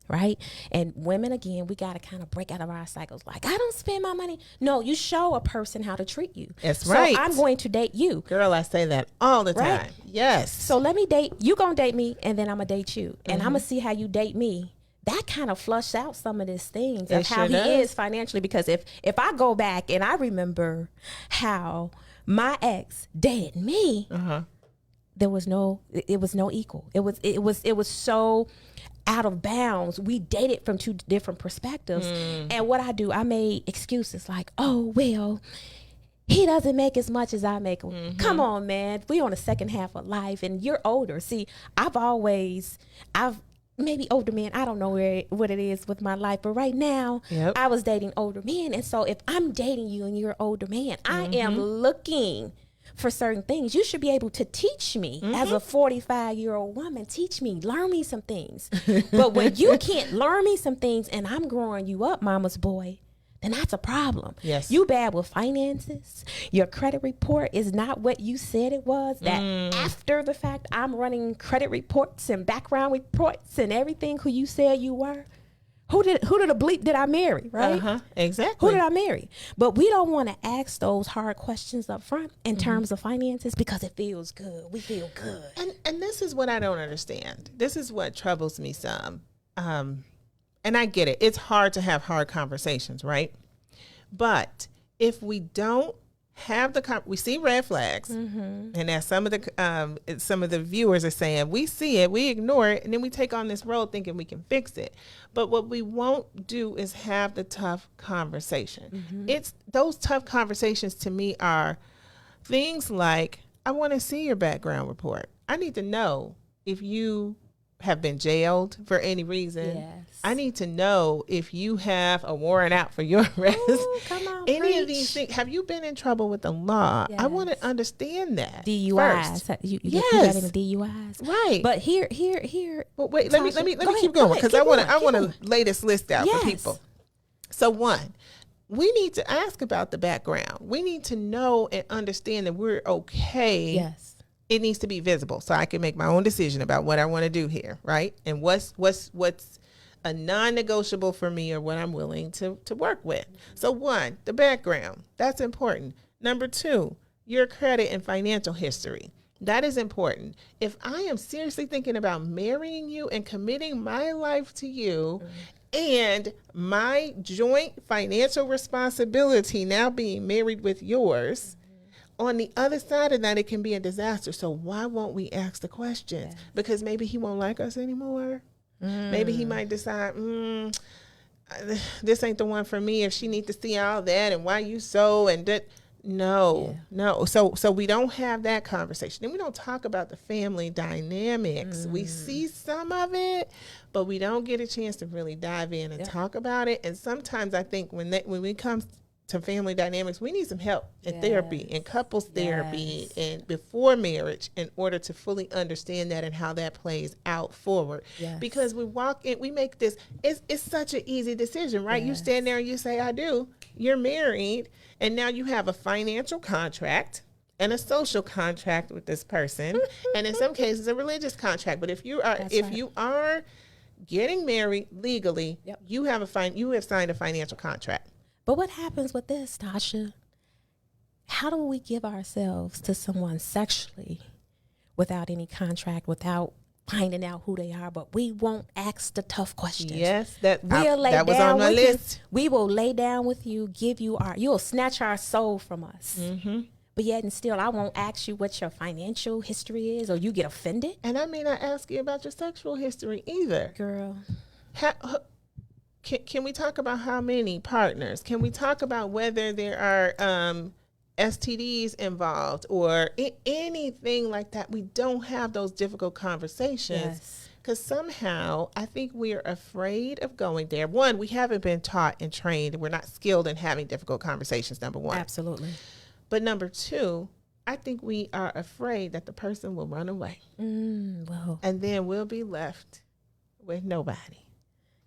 S6: right? And women, again, we got to kind of break out of our cycles. Like, I don't spend my money. No, you show a person how to treat you.
S5: That's right.
S6: So I'm going to date you.
S5: Girl, I say that all the
S6: Right?
S5: time. Yes.
S6: So let me date you. Gonna date me, and then I'm gonna date you, and I'm gonna see how you date me. That kind of flushed out some of these things of
S5: It
S6: how
S5: sure
S6: he
S5: does.
S6: is financially. Because if I go back and I remember how my ex dated me, there was no, it was no equal. It was so out of bounds. We dated from two different perspectives. And what I do, I made excuses like, oh, well, he doesn't make as much as I make. Come on, man. We on the second half of life and you're older. See, I've maybe older men, I don't know what it is with my life, but right now I was dating older men. And so if I'm dating you and you're an older man, I am looking for certain things. You should be able to teach me as a 45-year-old woman. Teach me, learn me some things. But when you can't learn me some things and I'm growing you up, mama's boy, then that's a problem.
S5: Yes.
S6: You bad with finances. Your credit report is not what you said it was. That after the fact, I'm running credit reports and background reports and everything who you said you were. Who did the bleep did I marry, right?
S5: Exactly.
S6: Who did I marry? But we don't want to ask those hard questions up front in terms of finances because it feels good. We feel good.
S5: And this is what I don't understand. This is what troubles me some. And I get it. It's hard to have hard conversations, right? But if we don't have we see red flags, and as some of the viewers are saying, we see it, we ignore it, and then we take on this road thinking we can fix it. But what we won't do is have the tough conversation. It's those tough conversations to me are things like, I want to see your background report. I need to know if you have been jailed for any reason.
S6: Yes.
S5: I need to know if you have a warrant out for your arrest.
S6: Ooh, come on,
S5: any of
S6: preach.
S5: these things. Have you been in trouble with the law? I want
S6: Yes.
S5: to understand that.
S6: DUIs.
S5: first.
S6: You
S5: Yes.
S6: got any DUIs.
S5: Right.
S6: But here.
S5: But wait, let me
S6: Tasha,
S5: keep going, because I want
S6: keep
S5: to
S6: going.
S5: lay this list out
S6: Yes.
S5: for people. So one, we need to ask about the background. We need to know and understand that we're okay.
S6: Yes.
S5: It needs to be visible so I can make my own decision about what I want to do here, right? And what's a non-negotiable for me or what I'm willing to work with. So one, the background, that's important. Number two, your credit and financial history. That is important. If I am seriously thinking about marrying you and committing my life to you, and my joint financial responsibility now being married with yours, on the other side of that, it can be a disaster. So why won't we ask the questions? Because maybe he won't like us anymore. Maybe he might decide, this ain't the one for me if she needs to see all that and why you so and that. No. So we don't have that conversation. And we don't talk about the family dynamics. We see some of it, but we don't get a chance to really dive in and talk about it. And sometimes I think when we come to family dynamics, we need some help in therapy and couples therapy and before marriage in order to fully understand that and how that plays out forward. Because we walk in, we make this, it's such an easy decision, right? You stand there and you say, I do. You're married, and now you have a financial contract and a social contract with this person, and in some cases a religious contract. But if you are getting married legally, you have signed a financial contract.
S6: But what happens with this, Tasha? How do we give ourselves to someone sexually without any contract, without finding out who they are, but we won't ask the tough questions?
S5: Yes, that
S6: was
S5: on my list.
S6: We will lay down with you, you'll snatch our soul from us. But yet and still, I won't ask you what your financial history is, or you get offended.
S5: And I may not ask you about your sexual history either.
S6: Girl.
S5: Can we talk about how many partners? Can we talk about whether there are STDs involved or anything like that? We don't have those difficult conversations because somehow I think we're afraid of going there. One, we haven't been taught and trained. We're not skilled in having difficult conversations, number one.
S6: Absolutely.
S5: But number two, I think we are afraid that the person will run away.
S6: Well, and
S5: then we'll be left with nobody.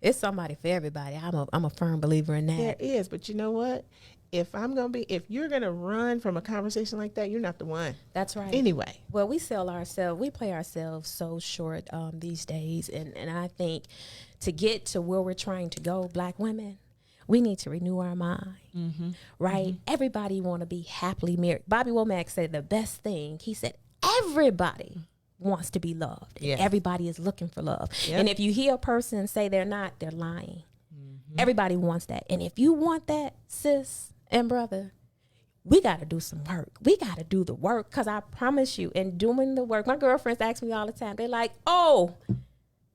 S6: It's somebody for everybody. I'm a firm believer in that.
S5: There is, but you know what? If you're gonna run from a conversation like that, you're not the one.
S6: That's right.
S5: Anyway.
S6: Well, we play ourselves so short these days, and I think to get to where we're trying to go, Black women, we need to renew our mind, right? Everybody want to be happily married. Bobby Womack said the best thing. He said everybody wants to be loved.
S5: Yes.
S6: Everybody is looking for love.
S5: Yep.
S6: And if you hear a person say they're not, they're lying. Everybody wants that. And if you want that, sis and brother, we got to do some work. We got to do the work, because I promise you, in doing the work, my girlfriends ask me all the time, they're like, oh,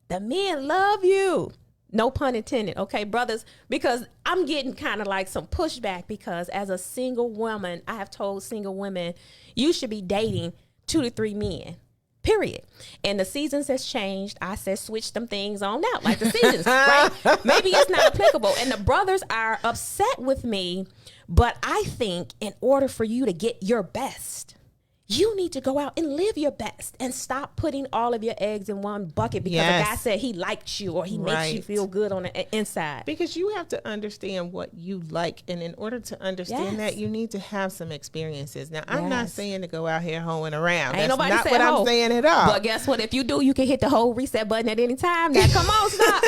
S6: the men love you. No pun intended, okay, brothers, because I'm getting kind of like some pushback, because as a single woman, I have told single women, you should be dating 2 to 3 men, period. And the seasons has changed. I said switch them things on out, like the seasons, right? Maybe it's not applicable. And the brothers are upset with me, but I think in order for you to get your best, you need to go out and live your best and stop putting all of your eggs in one bucket because a guy said he liked you or he makes you feel good on the inside.
S5: Because you have to understand what you like. And in order to understand that, you need to have some experiences. Now, I'm not saying to go out here hoeing around.
S6: Ain't
S5: That's
S6: nobody
S5: not
S6: said
S5: what
S6: hoe.
S5: I'm saying at all.
S6: But guess what? If you do, you can hit the whole reset button at any time. Now, come on, stop.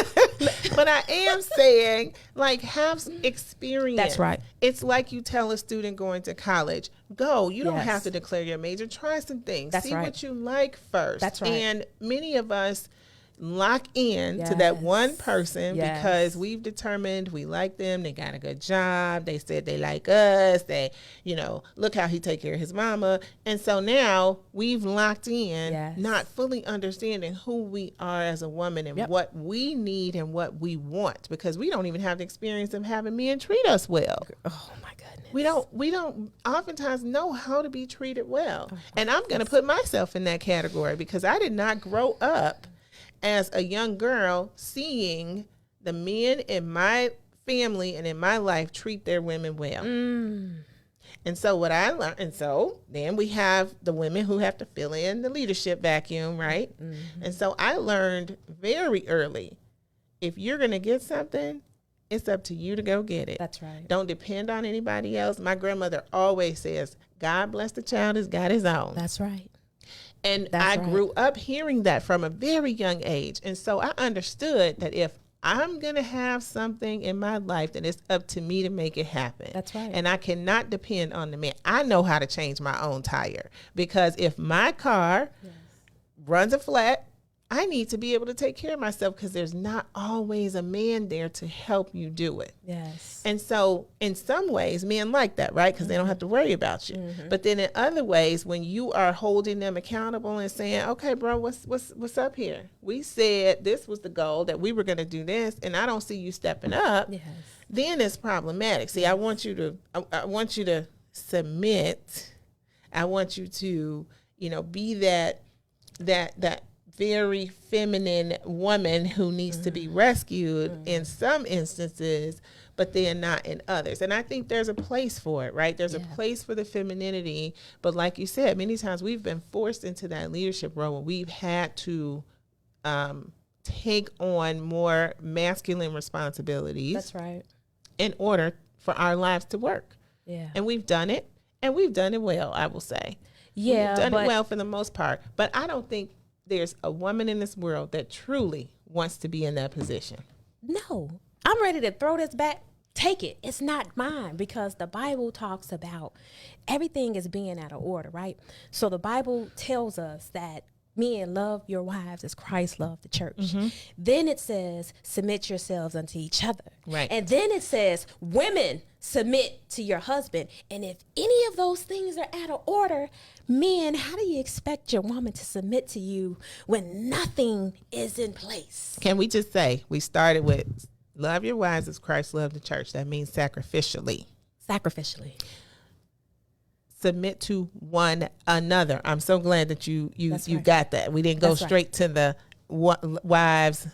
S5: But I am saying, like, have some experience.
S6: That's right.
S5: It's like you tell a student going to college, go. You don't have to declare your major. Try some things.
S6: That's
S5: See
S6: right.
S5: what you like first.
S6: That's right.
S5: And many of us lock in to that one person because we've determined we like them. They got a good job. They said they like us. They, look how he take care of his mama. And so now we've locked in, not fully understanding who we are as a woman and what we need and what we want, because we don't even have the experience of having men treat us well.
S6: Oh my goodness.
S5: We don't oftentimes know how to be treated well. And I'm going to put myself in that category because I did not grow up as a young girl seeing the men in my family and in my life treat their women well. And so what I learned, and so then we have the women who have to fill in the leadership vacuum, right? And so I learned very early, if you're going to get something, it's up to you to go get it.
S6: That's right.
S5: Don't depend on anybody else. My grandmother always says, God bless the child has got his own.
S6: That's right.
S5: And I grew up hearing that from a very young age. And so I understood that if I'm going to have something in my life, then it's up to me to make it happen.
S6: That's right.
S5: And I cannot depend on the man. I know how to change my own tire, because if my car runs a flat, I need to be able to take care of myself, because there's not always a man there to help you do it.
S6: Yes.
S5: And so in some ways, men like that, right? Because they don't have to worry about you. But then in other ways, when you are holding them accountable and saying, okay, bro, what's up here? We said this was the goal, that we were going to do this, and I don't see you stepping up.
S6: Yes.
S5: Then it's problematic. See, I want you to submit. I want you to, be that very feminine woman who needs to be rescued in some instances, but then not in others. And I think there's a place for it, right? There's a place for the femininity. But like you said, many times we've been forced into that leadership role where we've had to take on more masculine responsibilities.
S6: That's right.
S5: In order for our lives to work.
S6: Yeah.
S5: And we've done it, and we've done it well, I will say.
S6: Yeah.
S5: We've done it well for the most part. But I don't think there's a woman in this world that truly wants to be in that position.
S6: No, I'm ready to throw this back. Take it. It's not mine, because the Bible talks about everything is being out of order, right? So the Bible tells us that Men, love your wives as Christ loved the church. Then it says, submit yourselves unto each other.
S5: Right.
S6: And then it says, women, submit to your husband. And if any of those things are out of order, men, how do you expect your woman to submit to you when nothing is in place?
S5: Can we just say we started with love your wives as Christ loved the church? That means sacrificially.
S6: Sacrificially.
S5: Submit to one another. I'm so glad that you
S6: right.
S5: got that. We didn't go
S6: That's right.
S5: straight to the wives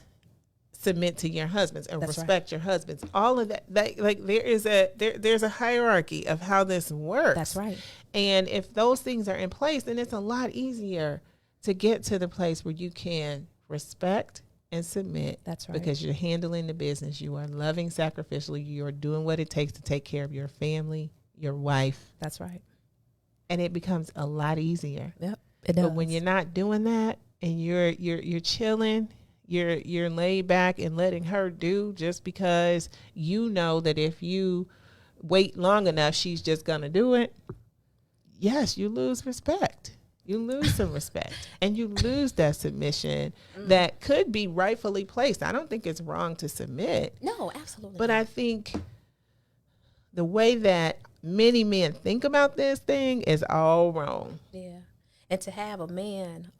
S5: submit to your husbands and
S6: That's
S5: respect your husbands. All of that, like there's a hierarchy of how this works.
S6: That's right.
S5: And if those things are in place, then it's a lot easier to get to the place where you can respect and submit.
S6: That's right.
S5: Because you're handling the business. You are loving sacrificially. You are doing what it takes to take care of your family, your wife.
S6: That's right.
S5: And it becomes a lot easier.
S6: Yep, it does.
S5: But when you're not doing that and you're chilling, you're laid back and letting her do just because you know that if you wait long enough, she's just gonna do it. Yes, you lose respect. You lose some respect, and you lose that submission that could be rightfully placed. I don't think it's wrong to submit.
S6: No, absolutely.
S5: But I think the way that many men think about this thing is all wrong.
S6: Yeah. And to have a man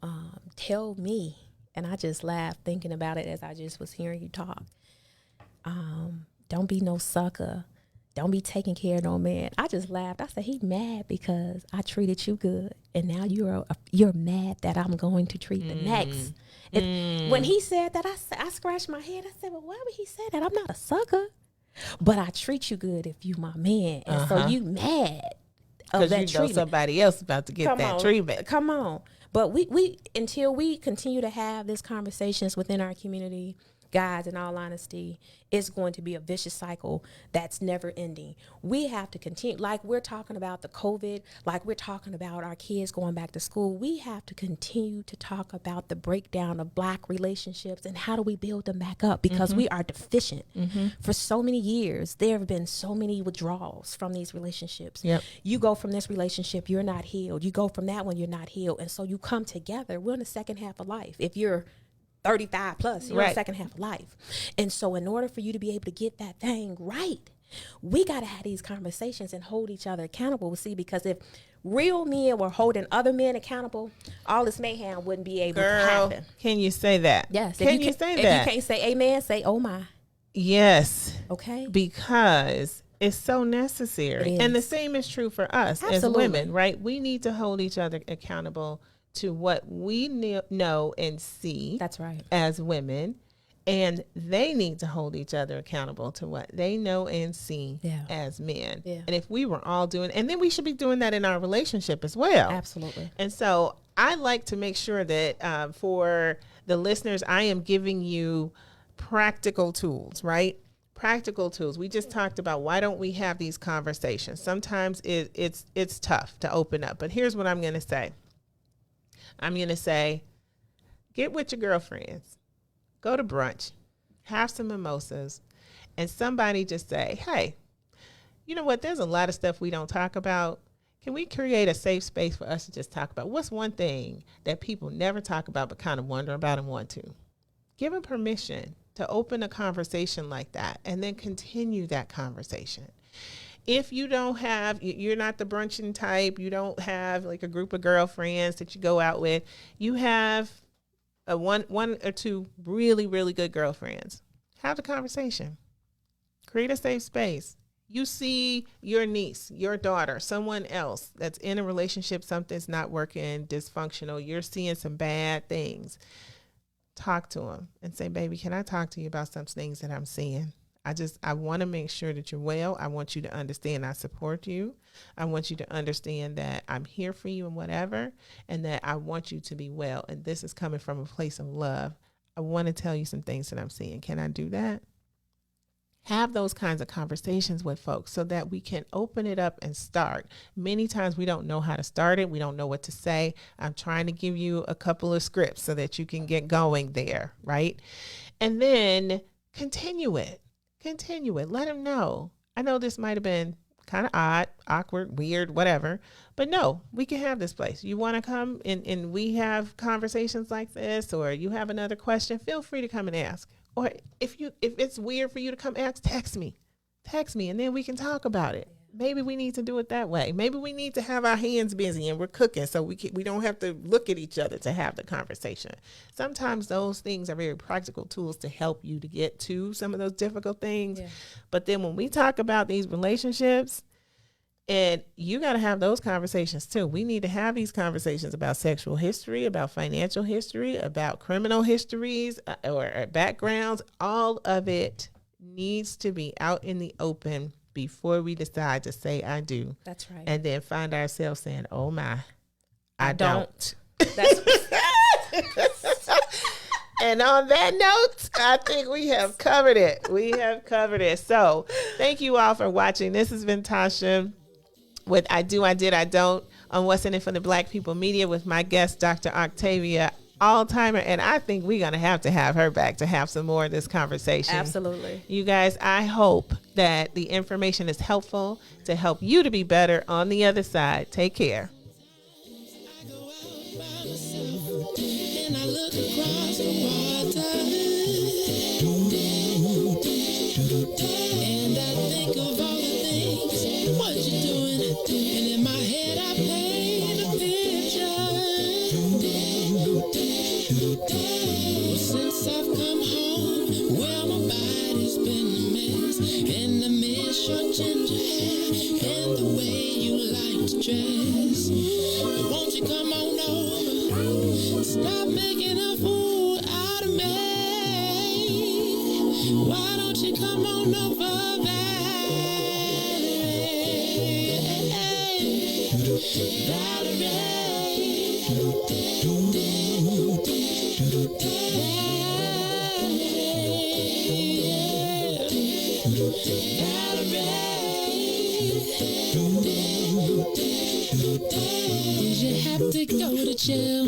S6: tell me, and I just laughed thinking about it as I just was hearing you talk, don't be no sucker. Don't be taking care of no man. I just laughed. I said, he mad because I treated you good. And now you're mad that I'm going to treat the next. And when he said that, I scratched my head. I said, well, why would he say that? I'm not a sucker. But I treat you good if you my man. And so you mad of that
S5: you know
S6: treatment.
S5: somebody else about to get that treatment.
S6: Come on. But we until we continue to have these conversations within our community, guys, in all honesty, it's going to be a vicious cycle that's never ending. We have to continue, like we're talking about the COVID, like we're talking about our kids going back to school. We have to continue to talk about the breakdown of Black relationships and how do we build them back up, because we are deficient. For so many years, there have been so many withdrawals from these relationships.
S5: Yep.
S6: You go from this relationship, you're not healed. You go from that one, you're not healed. And so you come together. We're in the second half of life. If you're 35 plus, you're in the second half of life. And so in order for you to be able to get that thing right, we got to have these conversations and hold each other accountable. See, because if real men were holding other men accountable, all this mayhem wouldn't be able to happen.
S5: Can you say that?
S6: Yes.
S5: Can you say that?
S6: If you can't say amen, say oh my.
S5: Yes.
S6: Okay.
S5: Because it's so necessary.
S6: It
S5: And the
S6: is.
S5: same is true for us as
S6: Absolutely.
S5: women, right? We need to hold each other accountable to what we know and see.
S6: That's right.
S5: As women, and they need to hold each other accountable to what they know and see as men.
S6: Yeah.
S5: And if we were all doing, and then we should be doing that in our relationship as well.
S6: Absolutely.
S5: And so I like to make sure that for the listeners, I am giving you practical tools, right? Practical tools. We just talked about why don't we have these conversations? Sometimes it's tough to open up, but here's what I'm going to say. I'm going to say, get with your girlfriends, go to brunch, have some mimosas, and somebody just say, hey, you know what? There's a lot of stuff we don't talk about. Can we create a safe space for us to just talk about? What's one thing that people never talk about but kind of wonder about and want to? Give them permission to open a conversation like that and then continue that conversation. If you don't have, you're not the brunching type, you don't have like a group of girlfriends that you go out with, you have one or two really, really good girlfriends. Have the conversation. Create a safe space. You see your niece, your daughter, someone else that's in a relationship, something's not working, dysfunctional, you're seeing some bad things. Talk to them and say, baby, can I talk to you about some things that I'm seeing? I want to make sure that you're well. I want you to understand I support you. I want you to understand that I'm here for you and whatever, and that I want you to be well. And this is coming from a place of love. I want to tell you some things that I'm seeing. Can I do that? Have those kinds of conversations with folks so that we can open it up and start. Many times we don't know how to start it. We don't know what to say. I'm trying to give you a couple of scripts so that you can get going there, right? And then continue it. Let them know. I know this might have been kind of odd, awkward, weird, whatever. But no, we can have this place. You want to come and we have conversations like this, or you have another question, feel free to come and ask. Or if it's weird for you to come ask, text me, and then we can talk about it. Maybe we need to do it that way. Maybe we need to have our hands busy and we're cooking so we don't have to look at each other to have the conversation. Sometimes those things are very practical tools to help you to get to some of those difficult things. Yeah. But then when we talk about these relationships, and you got to have those conversations too. We need to have these conversations about sexual history, about financial history, about criminal histories or backgrounds. All of it needs to be out in the open before we decide to say I do.
S6: That's right.
S5: And then find ourselves saying, oh my, I don't.
S6: That's
S5: And on that note, I think we have covered it. So thank you all for watching. This has been Tasha with I Do, I Did, I Don't on What's in It for the Black People Media with my guest, Dr. Octavia Altheimer. And I think we're going to have her back to have some more of this conversation.
S6: Absolutely.
S5: You guys, I hope that the information is helpful to help you to be better on the other side. Take care.
S4: And I look across the water, and I think of all the things, what you doing, and in my head I paint a picture. Since I've come home, well, my body's been a mess, and I miss your ginger hair and the way you like to dress. But won't you come on over? Stop making a fool out of me. Why don't you come on over, Valerie? Did you have to go to jail?